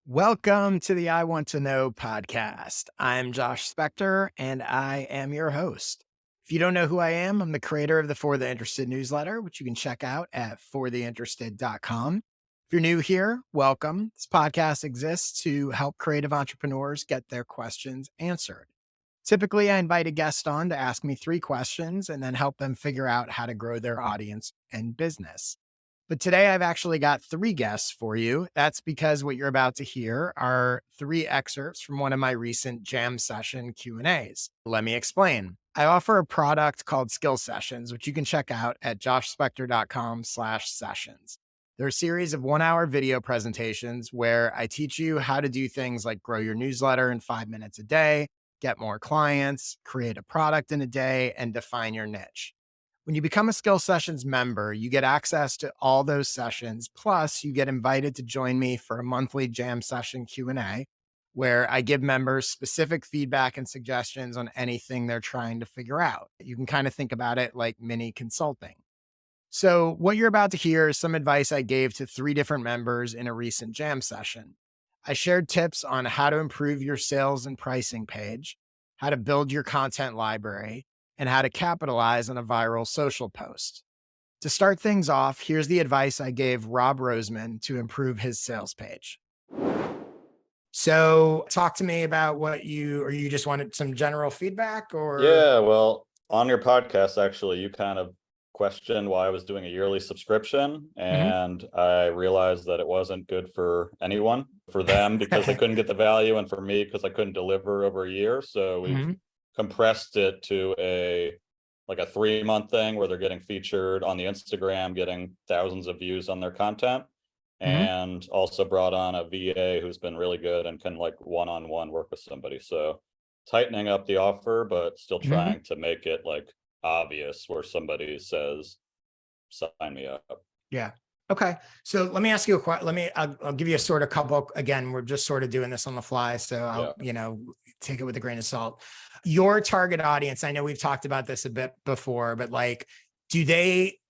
Welcome to the I Want to Know podcast. I'm Josh Spector and I am your host. If you don't know who I am, I'm the creator of the For the Interested newsletter, which you can check out at fortheinterested.com. If you're new here, welcome. This podcast exists to help creative entrepreneurs get their questions answered. Typically, I invite a guest on to ask me 3 questions and then help them figure out how to grow their audience and business. But today I've actually got 3 guests for you. That's because what you're about to hear are 3 excerpts from one of my recent Jam Session Q&As. Let me explain. I offer a product called Skill Sessions, which you can check out at joshspector.com/sessions. They're a series of 1-hour video presentations where I teach you how to do things like grow your newsletter in 5 minutes a day, get more clients, create a product in a day, and define your niche. When you become a Skill Sessions member, you get access to all those sessions. Plus, you get invited to join me for a monthly Jam Session Q&A, where I give members specific feedback and suggestions on anything they're trying to figure out. You can kind of think about it like mini consulting. So what you're about to hear is some advice I gave to 3 different members in a recent Jam session. I shared tips on how to improve your sales and pricing page, how to build your content library, and how to capitalize on a viral social post. To start things off, here's the advice I gave Rob Roseman to improve his sales page. So, talk to me about or you just wanted some general feedback or? Yeah, well, on your podcast, actually, you kind of questioned why I was doing a yearly subscription, Mhm. and I realized that it wasn't good for anyone, for them because they couldn't get the value, and for me because I couldn't deliver over a year. So we've Mhm. compressed it to a 3-month thing where they're getting featured on the Instagram, getting thousands of views on their content, Mhm. and also brought on a VA who's been really good and can like one-on-one work with somebody. So tightening up the offer, but still Mhm. trying to make it like obvious where somebody says, sign me up. Yeah. Okay. So let me ask you a question. I'll give you a sort of couple. Again, we're just sort of doing this on the fly. So Yeah. take it with a grain of salt. Your target audience, I know we've talked about this a bit before, but like, do they,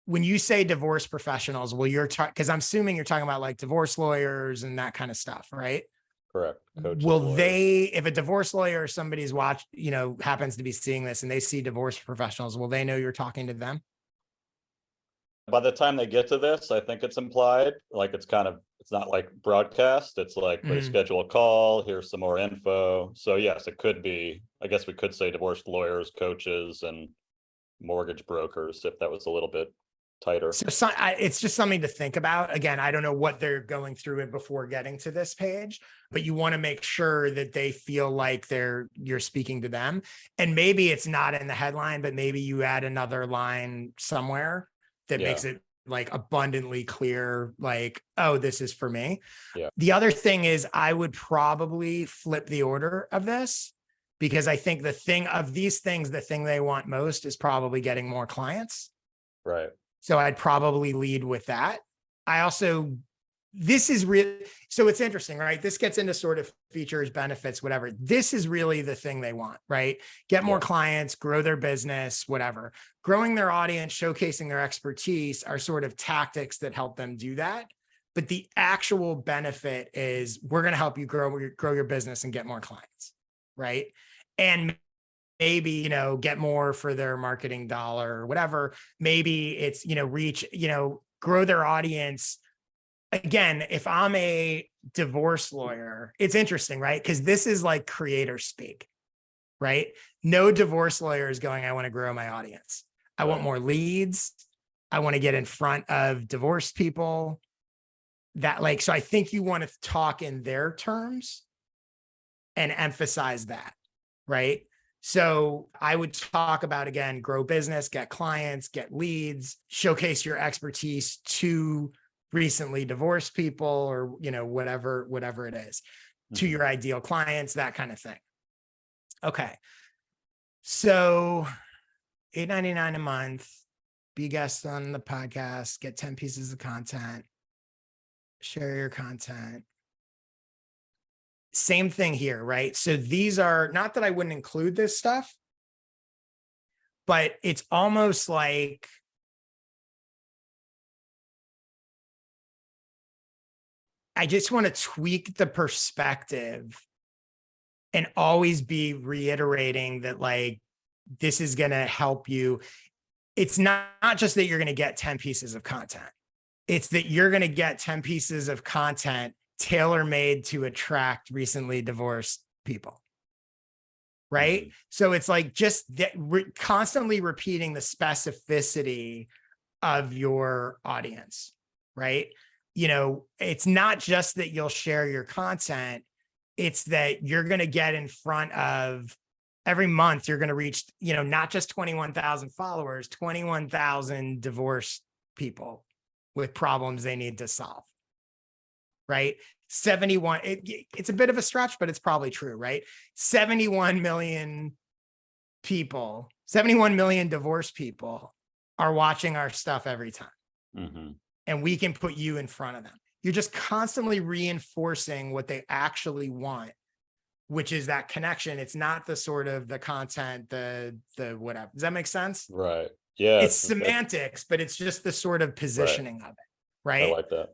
when you say divorce professionals, because I'm assuming you're talking about like divorce lawyers and that kind of stuff, right? Correct. Coaches, Will lawyers. they, if a divorce lawyer or somebody's happens to be seeing this and they see divorce professionals, will they know you're talking to them? By the time they get to this, I think it's implied. Like it's not like broadcast. It's like they Mhm. schedule a call, here's some more info. So yes, it could be, I guess we could say divorce lawyers, coaches, and mortgage brokers if that was a little bit tighter. It's just something to think about. Again, I don't know what they're going through it before getting to this page, but you want to make sure that they feel like you're speaking to them. And maybe it's not in the headline, but maybe you add another line somewhere that Yeah. makes it like abundantly clear, like, oh, this is for me. Yeah. The other thing is I would probably flip the order of this because I think the thing they want most is probably getting more clients. Right. So I'd probably lead with that. I also, this is real. So it's interesting, right? This gets into sort of features, benefits, whatever. This is really the thing they want, right? Get more Yeah. clients, grow their business, whatever. Growing their audience, showcasing their expertise are sort of tactics that help them do that. But the actual benefit is we're going to help you grow your business and get more clients, right? And maybe, get more for their marketing dollar or whatever. Maybe it's, reach, grow their audience. Again, if I'm a divorce lawyer, it's interesting, right? Because this is like creator speak, right? No divorce lawyer is going, I want to grow my audience. I want Right. more leads. I want to get in front of divorced people so I think you want to talk in their terms and emphasize that, right? So I would talk about, again, grow business, get clients, get leads, showcase your expertise to recently divorced people or, whatever it is, to Mhm. your ideal clients, that kind of thing. Okay. So $8.99 a month, be guests on the podcast, get 10 pieces of content, share your content. Same thing here, right? So these are not that I wouldn't include this stuff, but it's almost like I just want to tweak the perspective and always be reiterating that like, this is going to help you. It's not just that you're going to get 10 pieces of content. It's that you're going to get 10 pieces of content tailor-made to attract recently divorced people. Right. Mhm. So it's like just constantly repeating the specificity of your audience. Right. It's not just that you'll share your content. It's that you're going to get in front of every month, you're going to reach, not just 21,000 followers, 21,000 divorced people with problems they need to solve. Right. 71, it's a bit of a stretch, but it's probably true, right? 71 million people, 71 million divorced people are watching our stuff every time. Mhm. And we can put you in front of them. You're just constantly reinforcing what they actually want, which is that connection. It's not the sort of the content, the whatever. Does that make sense? Right. Yeah, It's it's semantics, but it's just the sort of right. positioning of it, I right? like that.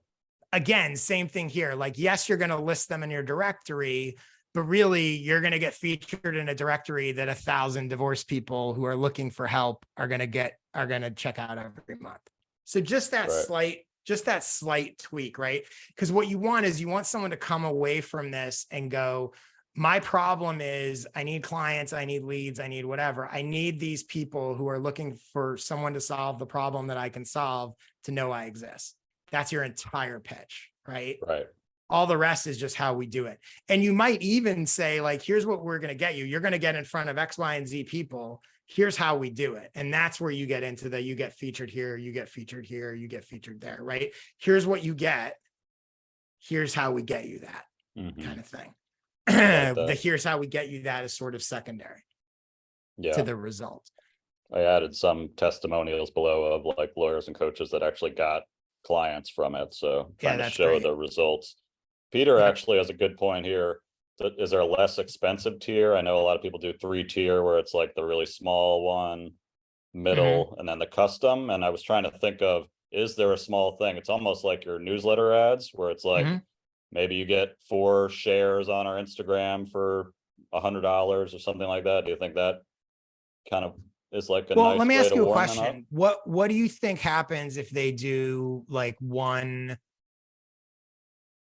Again, same thing here. Like, yes, you're going to list them in your directory, but really you're going to get featured in a directory that 1,000 divorced people who are looking for help are going to check out every month. So just that Right. slight tweak, right? Because what you want is you want someone to come away from this and go, my problem is I need clients, I need leads, I need whatever. I need these people who are looking for someone to solve the problem that I can solve to know I exist. That's your entire pitch, right? Right. All the rest is just how we do it. And you might even say, like, here's what we're going to get you. You're going to get in front of X, Y, and Z people. Here's how we do it. And that's where you get into you get featured here, you get featured here, you get featured there, right? Here's what you get. Here's how we get you that kind Mhm. of thing. I like The that. here's how we get you that is sort of secondary to Yeah. the result. I added some testimonials below of like lawyers and coaches that actually got clients from it. So Yeah, trying to that's show great. the results. Peter Yep. actually has a good point here. Is there a less expensive tier? I know a lot of people do 3 tier where it's like the really small one, Mm-hmm. middle, and then the custom. And I was trying to think of, is there a small thing? It's almost like your newsletter ads where it's like Mm-hmm. maybe you get 4 shares on our Instagram for $100 or something like that. Do you think that kind of is like a Well, let nice me way ask to you a warm them up? question. What do you think happens if they do like one?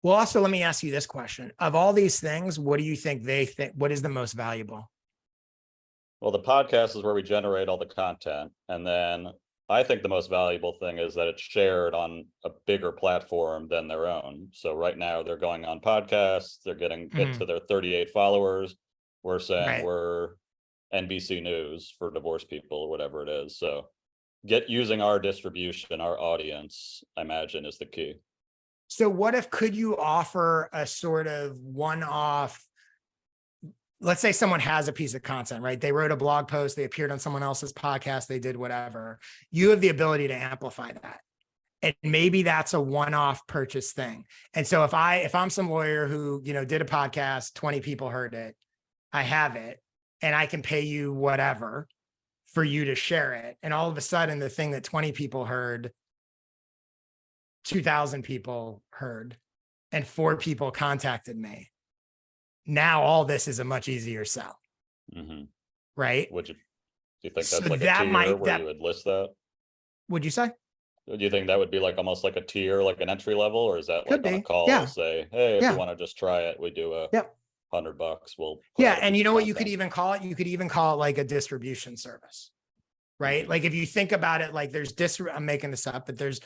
Well, also let me ask you this question. Of all these things, what do you think what is the most valuable? Well, the podcast is where we generate all the content. And then I think the most valuable thing is that it's shared on a bigger platform than their own. So right now they're going on podcasts, they're getting it Mhm. to their 38 followers. We're saying Right. we're NBC News for divorced people or whatever it is. So get using our distribution, our audience, I imagine is the key. So what if could you offer a sort of one-off, let's say someone has a piece of content, right? They wrote a blog post, they appeared on someone else's podcast, they did whatever. You have the ability to amplify that. And maybe that's a one-off purchase thing. And so if I'm some lawyer who, did a podcast, 20 people heard it, I have it, and I can pay you whatever for you to share it. And all of a sudden, the thing that 20 people heard, 2,000 people heard, and 4 people contacted me. Now all this is a much easier sell, Hmm. right? Would you, do you think So that's like a tier where you would list that? would you say? Do you think that would be like almost like a tier, like an entry level, or is that Could like on a be. call, Yeah. say, hey, if you Yeah. want to just try it, we do Yep. $100, we'll put Yeah. out a And piece you of know what you could content. even call it? You could even call it like a distribution service, right? Hmm. Like if you think about it, like I'm making this up, but there's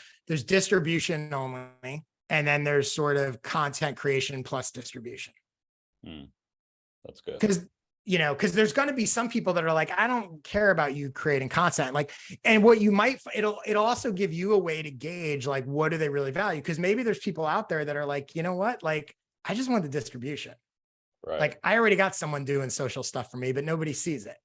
distribution only, and then there's sort of content creation plus distribution. Mm, that's good. Because there's going to be some people that are like, I don't care about you creating content. Like, and what you might, it'll also give you a way to gauge, like, what do they really value? Because maybe there's people out there that are like, you know what? Like, I just want the distribution. Right. Like, I already got someone doing social stuff for me, but nobody sees it.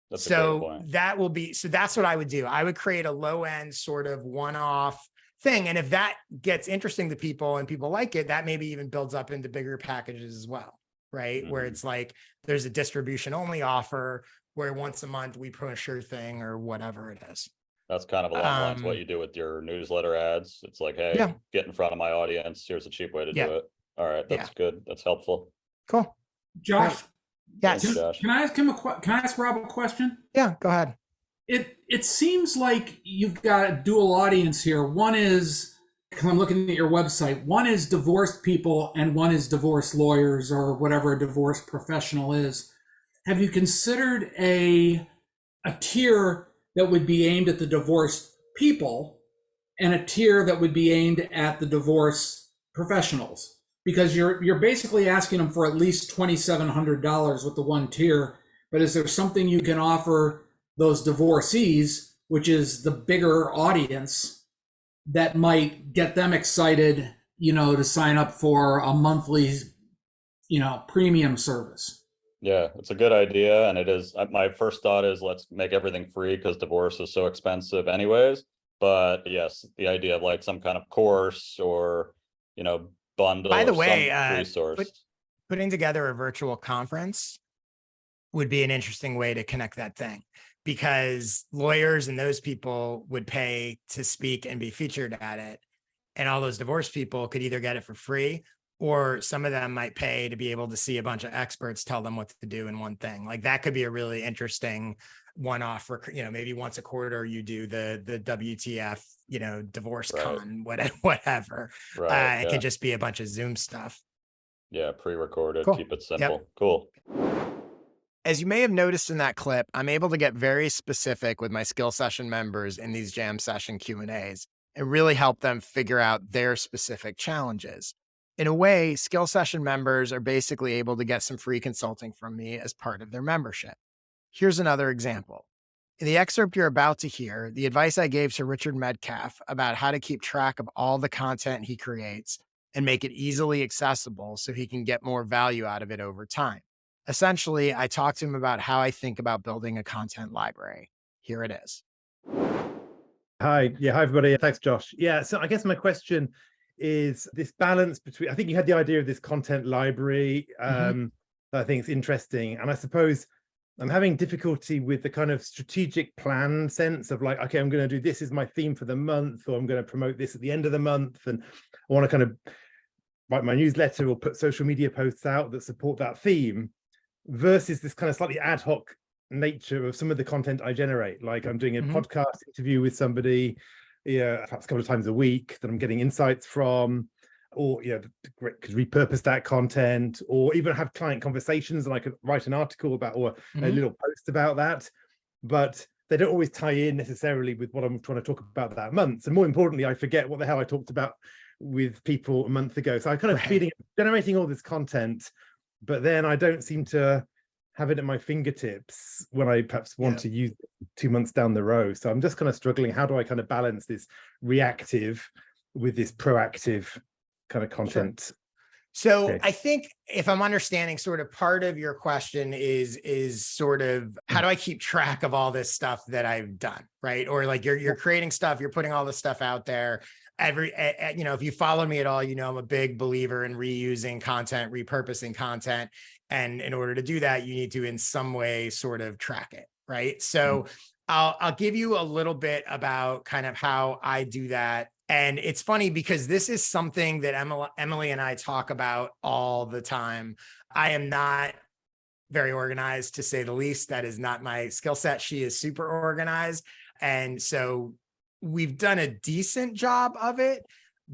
That's a great So point. that's what I would do. I would create a low end sort of one-off thing. And if that gets interesting to people and people like it, that maybe even builds up into bigger packages as well. Right. Where Hmm. it's like, there's a distribution only offer where once a month we push your thing or whatever it is. That's kind of along the lines of what Um, you do with your newsletter ads. It's like, hey, yeah, get in front of my audience. Here's a cheap way to yeah, do it. All right, yeah. that's good. That's helpful. Cool. Great. Josh, Thanks, Yes. Josh. can I ask him can I ask Rob a question? Yeah, go ahead. It seems like you've got a dual audience here. One is, because I'm looking at your website, one is divorced people and one is divorce lawyers or whatever a divorce professional is. Have you considered a tier that would be aimed at the divorced people and a tier that would be aimed at the divorce professionals? Because you're basically asking them for at least $2,700 with the one tier. But is there something you can offer those divorcees, which is the bigger audience, that might get them excited, to sign up for a monthly, premium service? Yeah, it's a good idea. And it is, my first thought is let's make everything free because divorce is so expensive anyways. But yes, the idea of like some kind of course or, bundle By the or way, some resource. putting together a virtual conference would be an interesting way to connect that thing, because lawyers and those people would pay to speak and be featured at it. And all those divorce people could either get it for free, or some of them might pay to be able to see a bunch of experts tell them what to do in one thing. Like that could be a really interesting one-off for, maybe once a quarter you do the WTF, divorce Right. con, whatever. Right. It Yeah. can just be a bunch of Zoom stuff. Yeah. Pre-recorded. Cool. Keep it Yep. simple. Cool. As you may have noticed in that clip, I'm able to get very specific with my skill session members in these Jam Session Q&As and really help them figure out their specific challenges. In a way, skill session members are basically able to get some free consulting from me as part of their membership. Here's another example. In the excerpt you're about to hear, the advice I gave to Richard Metcalf about how to keep track of all the content he creates and make it easily accessible so he can get more value out of it over time. Essentially, I talked to him about how I think about building a content library. Here it is. Hi. Yeah. Hi, everybody. Thanks, Josh. Yeah. So I guess my question is this balance between, I think you had the idea of this content library that I think is interesting. And I suppose I'm having difficulty with the kind of strategic plan sense of like, okay, I'm going to do this as my theme for the month, or I'm going to promote this at the end of the month. And I want to kind of write my newsletter or put social media posts out that support that theme, versus this kind of slightly ad hoc nature of some of the content I generate. Like I'm doing a podcast interview with somebody, perhaps a couple of times a week that I'm getting insights from, or could repurpose that content, or even have client conversations and I could write an article about, or a little post about that. But they don't always tie in necessarily with what I'm trying to talk about that month. So more importantly, I forget what the hell I talked about with people a month ago. So I kind of feeling generating all this content, but then I don't seem to have it at my fingertips when I perhaps want to use it 2 months down the road. So I'm just kind of struggling. How do I kind of balance this reactive with this proactive kind of content? Sure. So I think if I'm understanding, sort of part of your question is sort of how do I keep track of all this stuff that I've done, right? Or like you're creating stuff, you're putting all this stuff out there. If you follow me at all, I'm a big believer in reusing content, repurposing content. And in order to do that, you need to in some way sort of track it, right? So I'll give you a little bit about kind of how I do that. And it's funny because this is something that Emily and I talk about all the time. I am not very organized, to say the least. That is not my skill set. She is super organized. And so we've done a decent job of it,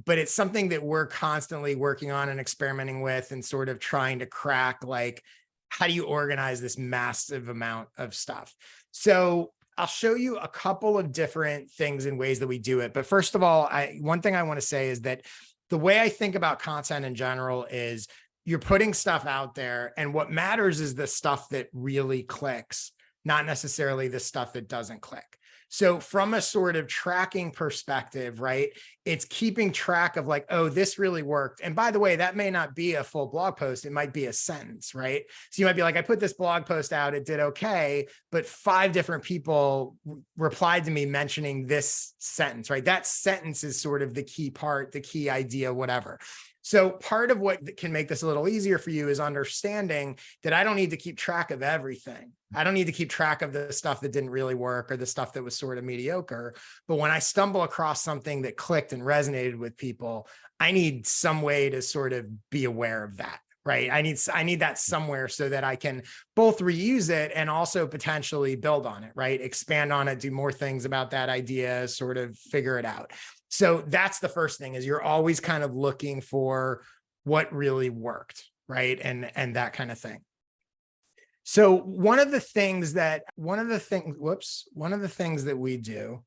but it's something that we're constantly working on and experimenting with and sort of trying to crack, like, how do you organize this massive amount of stuff? So I'll show you a couple of different things and ways that we do it. But first of all, one thing I want to say is that the way I think about content in general is you're putting stuff out there, and what matters is the stuff that really clicks, not necessarily the stuff that doesn't click. So from a sort of tracking perspective, right, it's keeping track of like, oh, this really worked. And by the way, that may not be a full blog post. It might be a sentence, right? So you might be like, I put this blog post out, it did okay, but 5 different people replied to me mentioning this sentence, right? That sentence is sort of the key part, the key idea, whatever. So part of what can make this a little easier for you is understanding that I don't need to keep track of everything. I don't need to keep track of the stuff that didn't really work or the stuff that was sort of mediocre. But when I stumble across something that clicked and resonated with people, I need some way to sort of be aware of that, right? I need that somewhere so that I can both reuse it and also potentially build on it, right? Expand on it, do more things about that idea, sort of figure it out. So that's the first thing, is you're always kind of looking for what really worked, right? And that kind of thing. So one of the things that we do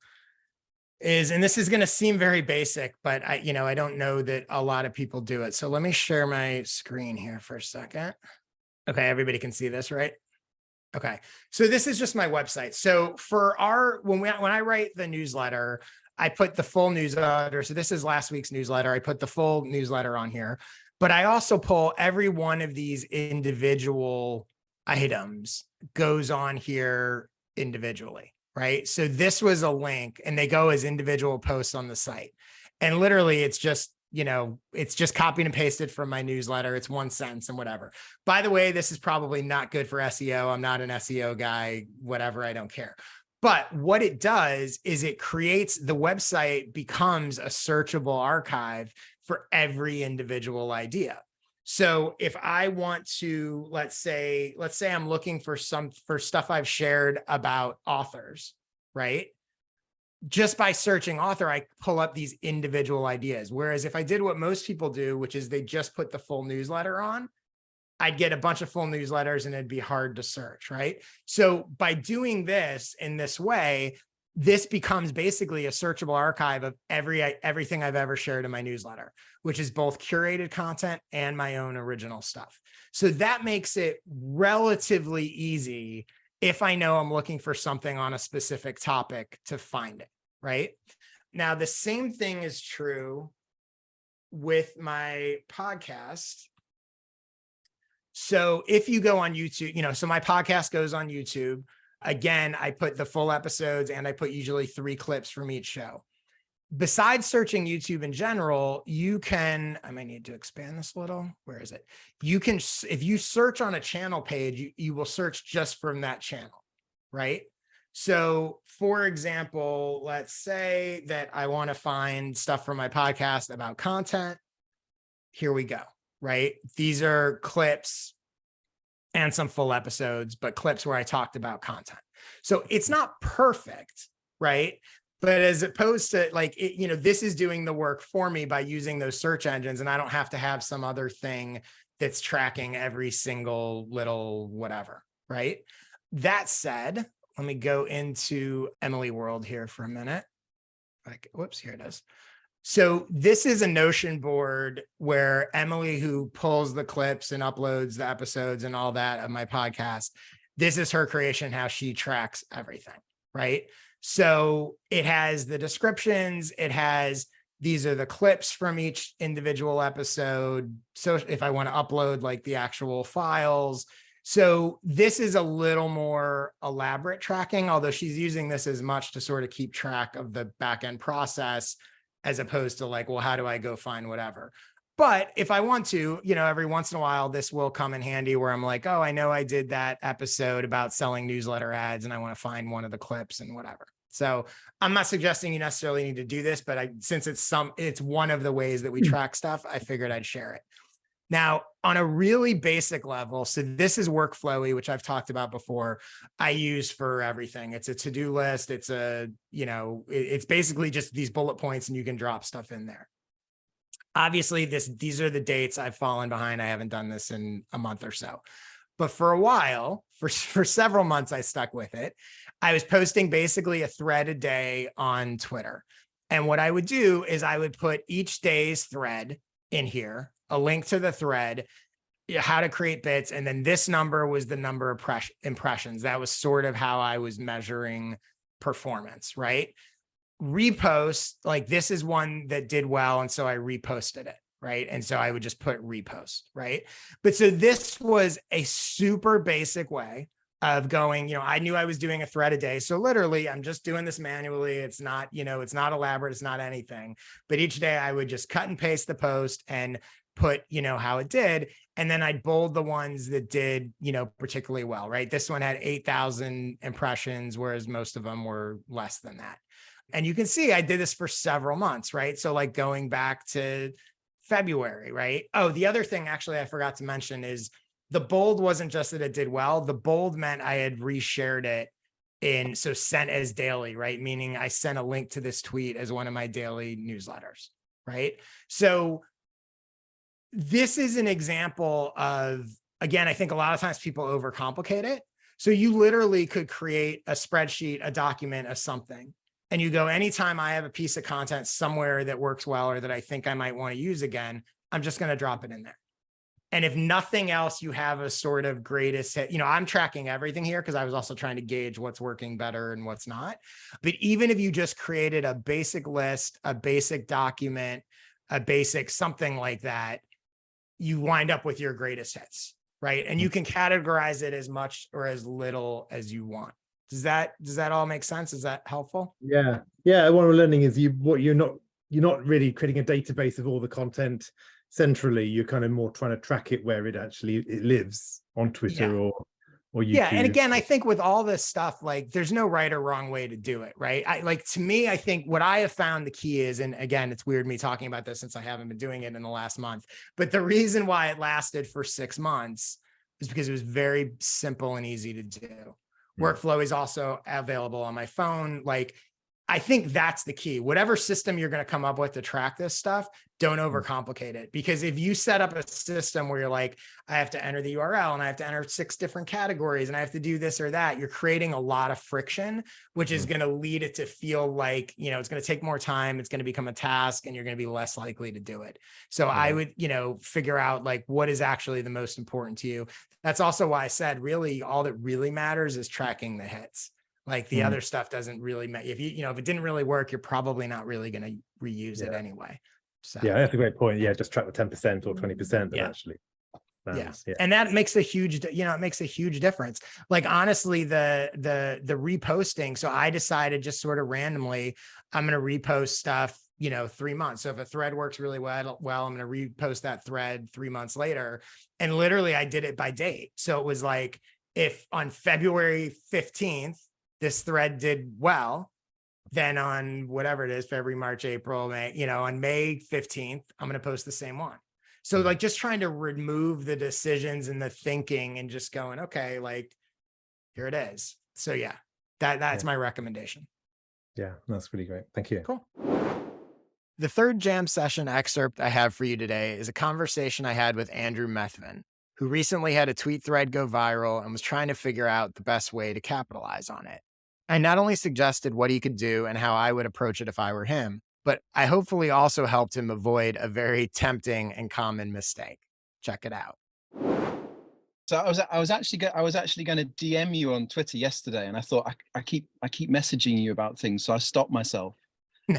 is, and this is going to seem very basic, but I don't know that a lot of people do it. So let me share my screen here for a second. Okay, everybody can see this, right? Okay. So this is just my website. So for when I write the newsletter, I put the full newsletter. So this is last week's newsletter. I put the full newsletter on here, but I also pull every one of these individual items goes on here individually, right? So this was a link and they go as individual posts on the site. And literally it's just copied and pasted from my newsletter. It's one sentence and whatever. By the way, this is probably not good for SEO. I'm not an SEO guy, whatever, I don't care. But what it does is it creates, the website becomes a searchable archive for every individual idea. So if I want to, let's say I'm looking for stuff I've shared about authors, right? Just by searching author, I pull up these individual ideas. Whereas if I did what most people do, which is they just put the full newsletter on, I'd get a bunch of full newsletters and it'd be hard to search, right? So by doing this in this way, this becomes basically a searchable archive of everything I've ever shared in my newsletter, which is both curated content and my own original stuff. So that makes it relatively easy if I know I'm looking for something on a specific topic to find it, right? Now, the same thing is true with my podcast. So if you go on YouTube, so my podcast goes on YouTube. Again, I put the full episodes and I put usually 3 clips from each show. Besides searching YouTube in general, I might need to expand this a little. Where is it? If you search on a channel page, you will search just from that channel, right? So for example, let's say that I want to find stuff from my podcast about content. Here we go. Right? These are clips and some full episodes, but clips where I talked about content. So it's not perfect, right? But as opposed to this is doing the work for me by using those search engines, and I don't have to have some other thing that's tracking every single little whatever, right? That said, let me go into Emily World here for a minute. Whoops, here it is. So this is a Notion board where Emily, who pulls the clips and uploads the episodes and all that of my podcast, this is her creation, how she tracks everything, right? So it has the descriptions, these are the clips from each individual episode. So if I want to upload like the actual files. So this is a little more elaborate tracking, although she's using this as much to sort of keep track of the back-end process, as opposed to well, how do I go find whatever? But if I want to, every once in a while, this will come in handy where I'm like, oh, I know I did that episode about selling newsletter ads and I want to find one of the clips and whatever. So I'm not suggesting you necessarily need to do this, but since it's one of the ways that we track stuff, I figured I'd share it. Now, on a really basic level, so this is Workflowy, which I've talked about before, I use for everything. It's a to-do list. It's it's basically just these bullet points and you can drop stuff in there. Obviously, these are the dates I've fallen behind. I haven't done this in a month or so. But for a while, for several months, I stuck with it. I was posting basically a thread a day on Twitter. And what I would do is I would put each day's thread in here, a link to the thread, how to create bits. And then this number was the number of impressions. That was sort of how I was measuring performance, right? Repost, this is one that did well. And so I reposted it, right? And so I would just put repost, right? But so this was a super basic way of going, I knew I was doing a thread a day. So literally I'm just doing this manually. It's not, it's not elaborate. It's not anything, but each day I would just cut and paste the post and put, how it did. And then I'd bold the ones that did, particularly well, right? This one had 8,000 impressions, whereas most of them were less than that. And you can see I did this for several months, right? So like going back to February, right? Oh, the other thing actually I forgot to mention is the bold wasn't just that it did well. The bold meant I had reshared it so sent as daily, right? Meaning I sent a link to this tweet as one of my daily newsletters, right? So this is an example of, again, I think a lot of times people overcomplicate it. So you literally could create a spreadsheet, a document, a something, and you go, anytime I have a piece of content somewhere that works well or that I think I might want to use again, I'm just going to drop it in there. And if nothing else, you have a sort of greatest hit. I'm tracking everything here because I was also trying to gauge what's working better and what's not. But even if you just created a basic list, a basic document, a basic something like that, you wind up with your greatest hits, right? And you can categorize it as much or as little as you want. Does that all make sense? Is that helpful? Yeah. What we're learning is you're not really creating a database of all the content centrally. You're kind of more trying to track it where it lives on Twitter or YouTube. Yeah. And again, I think with all this stuff, like there's no right or wrong way to do it, right? To me, I think what I have found the key is, and again, it's weird me talking about this since I haven't been doing it in the last month, but the reason why it lasted for 6 months is because it was very simple and easy to do. Workflow is also available on my phone. I think that's the key. Whatever system you're going to come up with to track this stuff, don't overcomplicate it. Because if you set up a system where you're like, I have to enter the URL and I have to enter 6 different categories and I have to do this or that, you're creating a lot of friction, which is going to lead it to feel like, it's going to take more time. It's going to become a task and you're going to be less likely to do it. So I would, figure out what is actually the most important to you. That's also why I said really all that really matters is tracking the hits. The other stuff doesn't really matter. If if it didn't really work, you're probably not really going to reuse it anyway. So that's a great point. Yeah, just track the 10% or 20% that actually lands. And that makes a huge, it makes a huge difference. Honestly, the reposting. So I decided just sort of randomly, I'm going to repost stuff, 3 months. So if a thread works really well, I'm going to repost that thread 3 months later. And literally I did it by date. So it was if on February 15th, this thread did well, then on whatever it is, February, March, April, May, on May 15th, I'm going to post the same one. So just trying to remove the decisions and the thinking and just going, okay, here it is. So that's my recommendation. Yeah, that's really great. Thank you. Cool. The third Jam Session excerpt I have for you today is a conversation I had with Andrew Methvin, who recently had a tweet thread go viral and was trying to figure out the best way to capitalize on it. I not only suggested what he could do and how I would approach it if I were him, but I hopefully also helped him avoid a very tempting and common mistake. Check it out. So I was actually going to DM you on Twitter yesterday, and I thought I keep messaging you about things, so I stopped myself.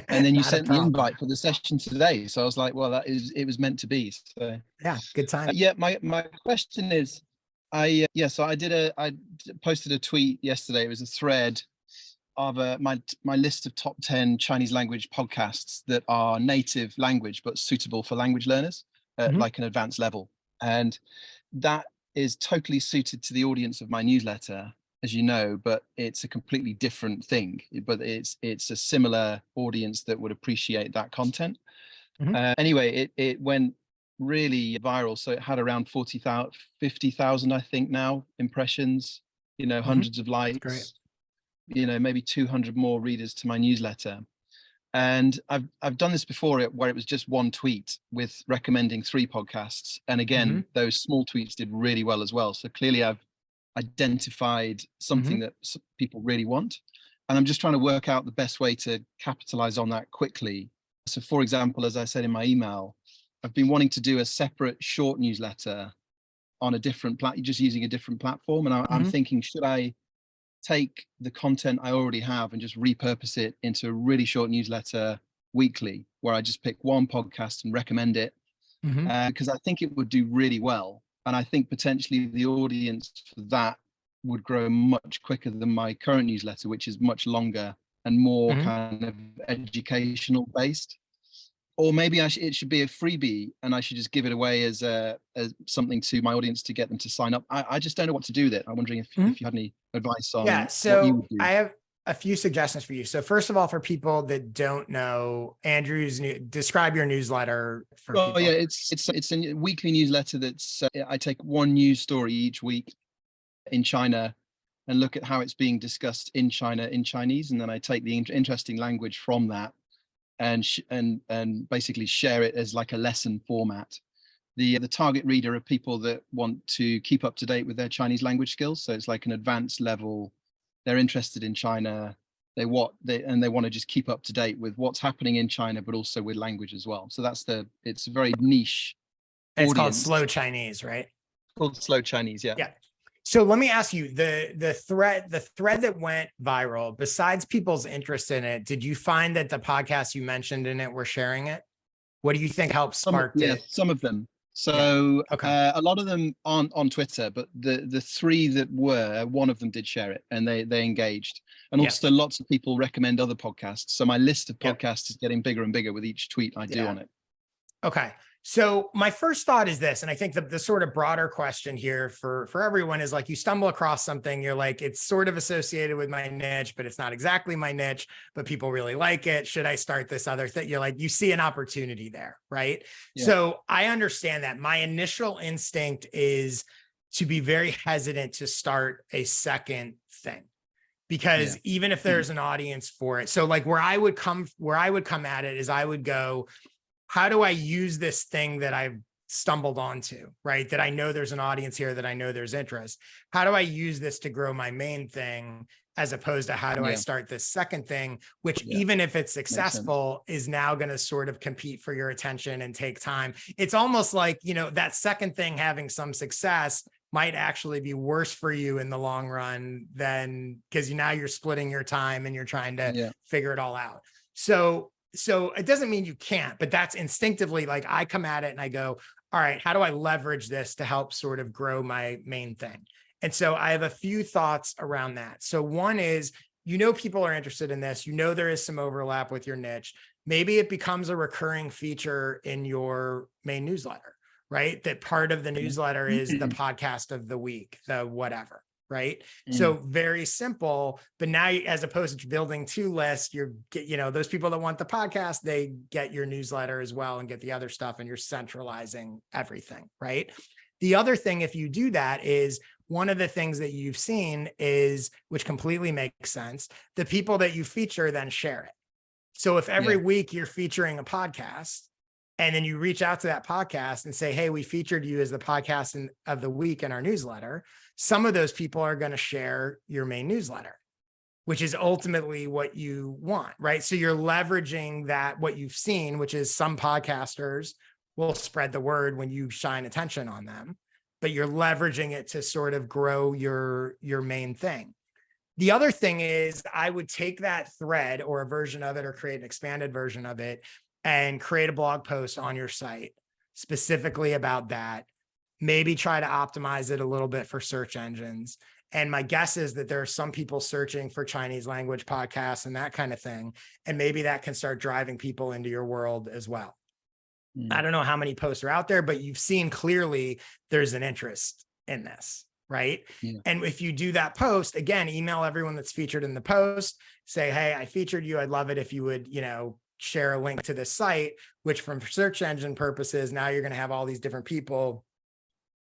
And then you sent the invite for the session today, so I was like, well, it was meant to be. So yeah, good time. My question is, I posted a tweet yesterday. It was a thread of my list of top 10 Chinese language podcasts that are native language but suitable for language learners at an advanced level, and that is totally suited to the audience of my newsletter, as you know, but it's a completely different thing. But it's a similar audience that would appreciate that content. Anyway, it went really viral. So it had around 50,000, I think now, impressions, hundreds of likes, maybe 200 more readers to my newsletter. And I've done this before where it was just one tweet with recommending 3 podcasts. And again, those small tweets did really well as well. So clearly I've identified something that people really want. And I'm just trying to work out the best way to capitalize on that quickly. So for example, as I said in my email, I've been wanting to do a separate short newsletter on a different just using a different platform. And I'm thinking, should I take the content I already have and just repurpose it into a really short newsletter weekly, where I just pick one podcast and recommend it, because I think it would do really well. And I think potentially the audience for that would grow much quicker than my current newsletter, which is much longer and more kind of educational based. or maybe it should be a freebie and I should just give it away as something to my audience to get them to sign up. I just don't know what to do with it. I'm wondering if you had any advice on Yeah, what you so would do. I have a few suggestions for you. So first of all, for people that don't know, describe your newsletter for people. Yeah, it's a weekly newsletter that's I take one news story each week in China and look at how it's being discussed in China in Chinese, and then I take the interesting language from that and basically share it as like a lesson format. The target reader are people that want to keep up to date with their Chinese language skills, so it's like an advanced level. They're interested in China. They want to just keep up to date with what's happening in China, but also with language as well. So it's a very niche It's called audience. Slow Chinese, right? Called Slow Chinese, yeah. Yeah. So let me ask you, the thread that went viral, besides people's interest in it, did you find that the podcasts you mentioned in it were sharing it? What do you think helped spark it? Yeah, some of them. So Okay. a lot of them aren't on Twitter, but the three that were, one of them did share it and they engaged. And also lots of people recommend other podcasts. So my list of podcasts is getting bigger and bigger with each tweet I do on it. Okay. So my first thought is this, and I think the sort of broader question here for everyone is like, you stumble across something, you're like, it's sort of associated with my niche, but it's not exactly my niche, but people really like it. Should I start this other thing? You're like, you see an opportunity there, right? Yeah. So I understand that. My initial instinct is to be very hesitant to start a second thing. Because even if there's an audience for it, so like where I would come at it is I would go, how do I use this thing that I've stumbled onto, right? That I know there's an audience here, that I know there's interest. How do I use this to grow my main thing, as opposed to how do I start this second thing, which even if it's successful is now going to sort of compete for your attention and take time. It's almost like, that second thing having some success might actually be worse for you in the long run than, because now you're splitting your time and you're trying to figure it all out. So it doesn't mean you can't, but that's instinctively like I come at it and I go, all right, how do I leverage this to help sort of grow my main thing? And so I have a few thoughts around that. So one is, people are interested in this, there is some overlap with your niche. Maybe it becomes a recurring feature in your main newsletter, right? That part of the newsletter is the podcast of the week, the whatever. Right. So very simple, but now as opposed to building two lists, those people that want the podcast, they get your newsletter as well and get the other stuff, and you're centralizing everything. Right. The other thing, if you do that, is one of the things that you've seen is, which completely makes sense, the people that you feature then share it. So if every week you're featuring a podcast, and then you reach out to that podcast and say, hey, we featured you as the podcast of the week in our newsletter, some of those people are going to share your main newsletter, which is ultimately what you want, right? So you're leveraging that, what you've seen, which is some podcasters will spread the word when you shine attention on them, but you're leveraging it to sort of grow your main thing. The other thing is, I would take that thread or a version of it, or create an expanded version of it, and create a blog post on your site specifically about that. Maybe try to optimize it a little bit for search engines. And my guess is that there are some people searching for Chinese language podcasts and that kind of thing. And maybe that can start driving people into your world as well. I don't know how many posts are out there, but you've seen clearly there's an interest in this, right? And if you do that post, again, email everyone that's featured in the post, say, hey, I featured you. I'd love it if you would, share a link to this site, which from search engine purposes, now you're going to have all these different people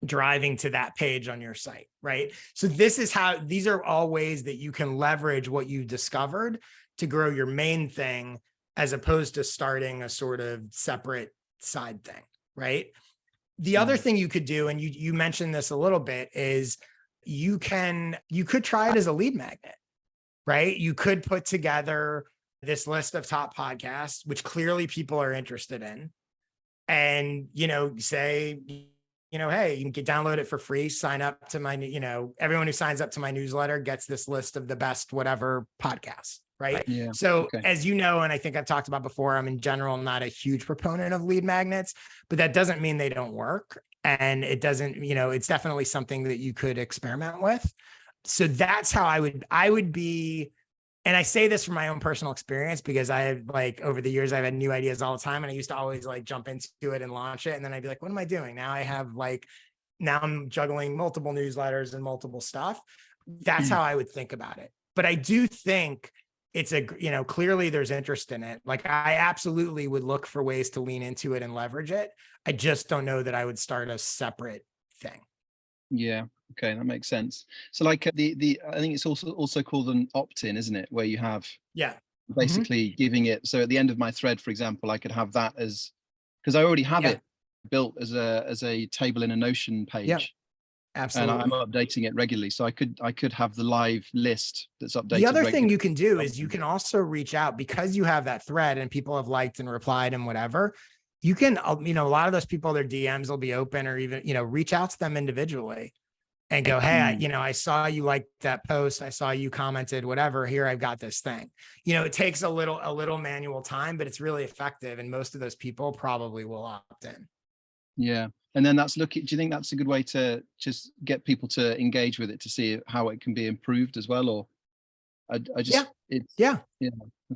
driving to that page on your site, right? So these are all ways that you can leverage what you discovered to grow your main thing, as opposed to starting a sort of separate side thing, right? The other thing you could do, and you mentioned this a little bit, is you could try it as a lead magnet, right? You could put together this list of top podcasts, which clearly people are interested in, and, say, hey, you can download it for free, sign up to my, everyone who signs up to my newsletter gets this list of the best, whatever podcasts. Right. So as you know, and I think I've talked about before, I'm in general not a huge proponent of lead magnets, but that doesn't mean they don't work. And it doesn't, it's definitely something that you could experiment with. So that's how I would be And I say this from my own personal experience because I have like over the years, I've had new ideas all the time. And I used to always like jump into it and launch it. And then I'd be like, what am I doing? Now I'm juggling multiple newsletters and multiple stuff. That's how I would think about it. But I do think it's clearly there's interest in it. Like I absolutely would look for ways to lean into it and leverage it. I just don't know that I would start a separate thing. Yeah. Okay, that makes sense. So like the I think it's also called an opt-in, isn't it? Where you have basically giving it. So at the end of my thread, for example, I could have that as, because I already have it built as a table in a Notion page. Yeah, absolutely. And I'm updating it regularly. So I could have the live list that's updated. The other thing you can do is you can also reach out, because you have that thread and people have liked and replied and whatever. You can, a lot of those people, their DMs will be open, or even, reach out to them individually and go, hey, I saw you liked that post. I saw you commented, whatever, here, I've got this thing. It takes a little manual time, but it's really effective. And most of those people probably will opt in. Yeah. And then do you think that's a good way to just get people to engage with it, to see how it can be improved as well? Or Yeah,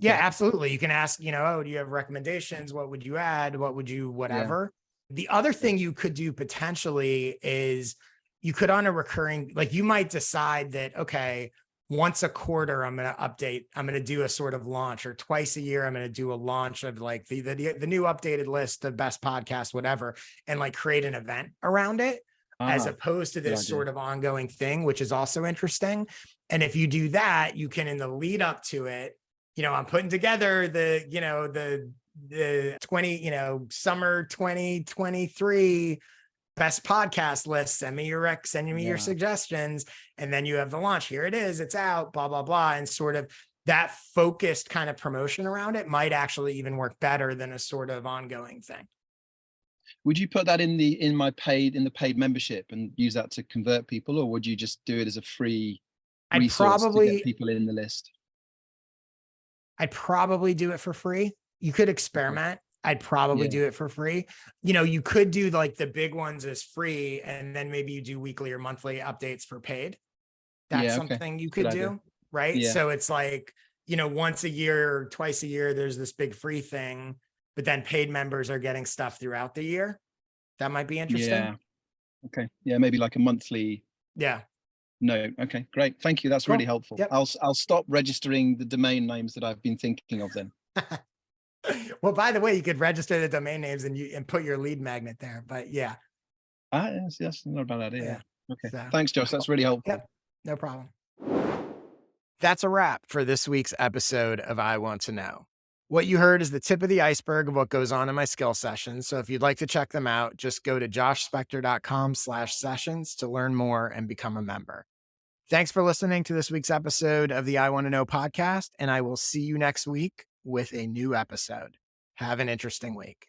absolutely. You can ask, oh, do you have recommendations? What would you add? What would you, whatever. Yeah. The other thing you could do potentially is you could, on a recurring, like you might decide that, okay, once a quarter, I'm going to update, I'm going to do a sort of launch, or twice a year, I'm going to do a launch of like the new updated list of best podcasts, whatever, and like create an event around it, as opposed to this sort of ongoing thing, which is also interesting. And if you do that, you can, in the lead up to it, I'm putting together the summer 2023 best podcast list. Send me your suggestions. And then you have the launch. Here it is. It's out, blah, blah, blah. And sort of that focused kind of promotion around it might actually even work better than a sort of ongoing thing. Would you put that in the paid membership and use that to convert people, or would you just do it as a free resource to get people in the list? I'd probably do it for free. You could experiment. I'd probably do it for free. You could do like the big ones as free, and then maybe you do weekly or monthly updates for paid. That's something you could do, right? Yeah. So it's like, once a year or twice a year, there's this big free thing, but then paid members are getting stuff throughout the year. That might be interesting. Yeah. Okay. Yeah. Maybe like a monthly. Yeah. No. Okay, great. Thank you. That's really helpful. Yep. I'll stop registering the domain names that I've been thinking of then. Well, by the way, you could register the domain names and put your lead magnet there, but yeah. Yes, not a bad idea. Yeah. Okay. So, thanks, Josh. That's really helpful. Yep. No problem. That's a wrap for this week's episode of I Want to Know. What you heard is the tip of the iceberg of what goes on in my skill sessions. So if you'd like to check them out, just go to joshspector.com/sessions to learn more and become a member. Thanks for listening to this week's episode of the I Want to Know podcast, and I will see you next week with a new episode. Have an interesting week.